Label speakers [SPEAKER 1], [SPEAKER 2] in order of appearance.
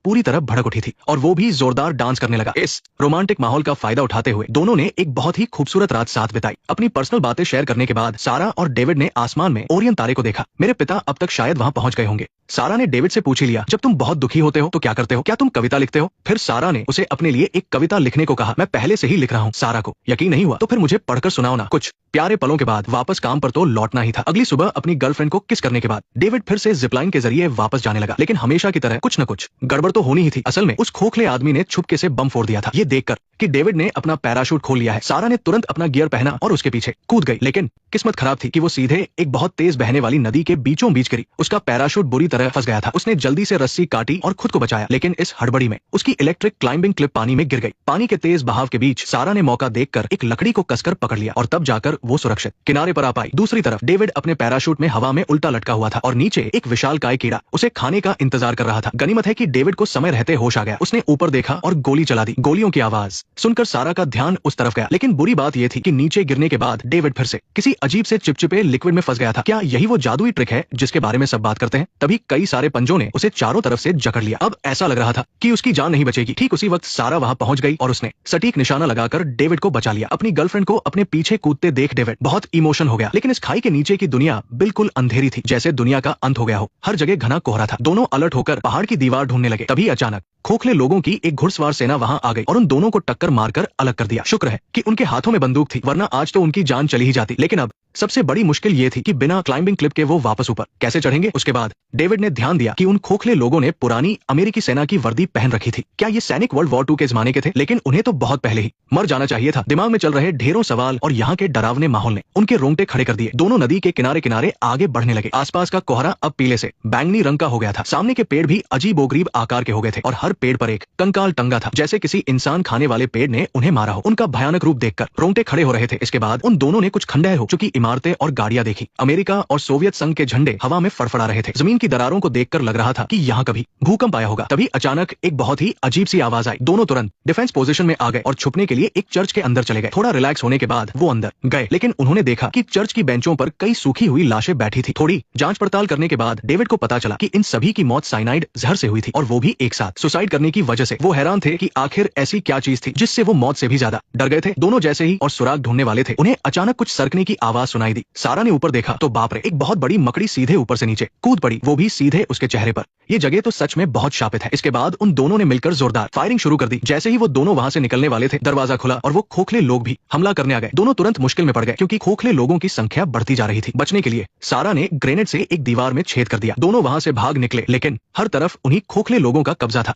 [SPEAKER 1] पूरी तरह भड़क उठी थी और वो भी जोरदार डांस करने लगा। इस रोमांटिक माहौल का फायदा उठाते हुए दोनों ने एक बहुत ही खूबसूरत रात साथ बिताई। अपनी पर्सनल बातें शेयर करने के बाद सारा और डेविड ने आसमान में ओरियन तारे को देखा। मेरे पिता अब तक शायद वहां पहुंच गए होंगे। सारा ने डेविड से पूछ ही लिया, जब तुम बहुत दुखी होते हो तो क्या करते हो? क्या तुम कविता लिखते हो? फिर सारा ने उसे अपने लिए एक कविता लिखने को कहा। मैं पहले से ही लिख रहा हूँ। सारा को यकीन नहीं हुआ। तो फिर मुझे पढ़कर सुनाओ ना। कुछ प्यारे पलों के बाद वापस काम पर तो लौटना ही था। अगली सुबह अपनी गर्लफ्रेंड को किस करने के बाद डेविड फिर से जिपलाइन के जरिए वापस जाने लगा, लेकिन हमेशा की तरह कुछ न कुछ गड़बड़ तो होनी ही थी। असल में उस खोखले आदमी ने छुपके से बम फोड़ दिया था। ये देखकर कि डेविड ने अपना पैराशूट खोल लिया है, सारा ने तुरंत अपना गियर पहना और उसके पीछे कूद गई। लेकिन किस्मत खराब थी कि वो सीधे एक बहुत तेज बहने वाली नदी के बीचों बीच गिरी। उसका पैराशूट बुरी तरह फंस गया था। उसने जल्दी से रस्सी काटी और खुद को बचाया, लेकिन इस हड़बड़ी में उसकी इलेक्ट्रिक क्लाइंबिंग क्लिप पानी में गिर गई। पानी के तेज बहाव के बीच सारा ने मौका देखकर एक लकड़ी को कसकर पकड़ लिया और तब जाकर वो सुरक्षित किनारे पर आ पाई। दूसरी तरफ डेविड अपने पैराशूट में हवा में उल्टा लटका हुआ था और नीचे एक विशालकाय कीड़ा उसे खाने का इंतजार कर रहा था। गनीमत है कि डेविड को समय रहते होश आ गया। उसने ऊपर देखा और गोली चला दी। गोलियों की आवाज सुनकर सारा का ध्यान उस तरफ गया, लेकिन बुरी बात यह थी कि नीचे गिरने के बाद डेविड फिर से किसी अजीब से चिपचिपे लिक्विड में फंस गया था। क्या यही वो जादुई ट्रिक है जिसके बारे में सब बात करते हैं? तभी कई सारे पंजों ने उसे चारों तरफ से जकड़ लिया। अब ऐसा लग रहा था कि उसकी जान नहीं बचेगी। ठीक उसी वक्त सारा वहां पहुंच गई और उसने सटीक निशाना लगाकर डेविड को बचा लिया। अपनी गर्लफ्रेंड को अपने पीछे कूदते देख डेविड बहुत इमोशन हो गया, लेकिन इस खाई के नीचे की दुनिया बिल्कुल अंधेरी थी, जैसे दुनिया का अंत हो गया हो। हर जगह घना कोहरा था। दोनों अलर्ट होकर पहाड़ की दीवार ढूंढने लगे। तभी अचानक खोखले लोगों की एक घुड़सवार सेना वहां आ गई और उन दोनों को टक्कर मारकर अलग कर दिया। शुक्र है कि उनके हाथों में बंदूक थी, वरना आज तो उनकी जान चली ही जाती। लेकिन अब सबसे बड़ी मुश्किल ये थी कि बिना क्लाइंबिंग क्लिप के वो वापस ऊपर कैसे चढ़ेंगे। उसके बाद डेविड ने ध्यान दिया कि उन खोखले लोगों ने पुरानी अमेरिकी सेना की वर्दी पहन रखी थी। क्या ये सैनिक वर्ल्ड वॉर 2 के जमाने के थे? लेकिन उन्हें तो बहुत पहले ही मर जाना चाहिए था। दिमाग में चल रहे ढेरों सवाल और यहाँ के डरावने माहौल ने उनके रोंगटे खड़े कर दिए। दोनों नदी के किनारे किनारे आगे बढ़ने लगे। आसपास का कोहरा अब पीले से बैंगनी रंग का हो गया था। सामने के पेड़ भी अजीबोगरीब आकार के हो गए थे और हर पेड़ पर एक कंकाल टंगा था, जैसे किसी इंसान खाने वाले पेड़ ने उन्हें मारा हो। उनका भयानक रूप देखकर रोंगटे खड़े हो रहे थे। इसके बाद उन दोनों ने कुछ खंडहर हो चुकी इमारतें और गाड़ियां देखी। अमेरिका और सोवियत संघ के झंडे हवा में फड़फड़ा रहे थे। जमीन की दरारों को देखकर लग रहा था कि यहाँ कभी भूकंप आया होगा। तभी अचानक एक बहुत ही अजीब सी आवाज आई। दोनों तुरंत डिफेंस पोजीशन में आ गए और छुपने के लिए एक चर्च के अंदर चले गए। थोड़ा रिलैक्स होने के बाद वो अंदर गए, लेकिन उन्होंने देखा कि चर्च की बेंचों पर कई सूखी हुई लाशें बैठी थी। थोड़ी जांच पड़ताल करने के बाद डेविड को पता चला कि इन सभी की मौत साइनाइड जहर से हुई थी और वो भी एक साथ सुसाइड करने की वजह से। वो हैरान थे कि आखिर ऐसी क्या चीज थी जिससे वो मौत से भी ज्यादा डर गए थे। दोनों जैसे ही और सुराग ढूंढने वाले थे, उन्हें अचानक कुछ सरकने की आवाज सुनाई दी। सारा ने ऊपर देखा तो बाप रे, एक बहुत बड़ी मकड़ी सीधे ऊपर से नीचे कूद पड़ी, वो भी सीधे उसके चेहरे पर। ये जगह तो सच में बहुत शापित है। इसके बाद उन दोनों ने मिलकर जोरदार फायरिंग शुरू कर दी। जैसे ही वो दोनों वहां से निकलने वाले थे, दरवाजा खुला और वो खोखले लोग भी हमला करने आ गए। दोनों तुरंत मुश्किल में पड़ गए क्योंकि खोखले लोगों की संख्या बढ़ती जा रही थी। बचने के लिए सारा ने ग्रेनेड से एक दीवार में छेद कर दिया। दोनों वहां से भाग निकले, लेकिन हर तरफ उन्हीं खोखले लोगों का कब्जा था।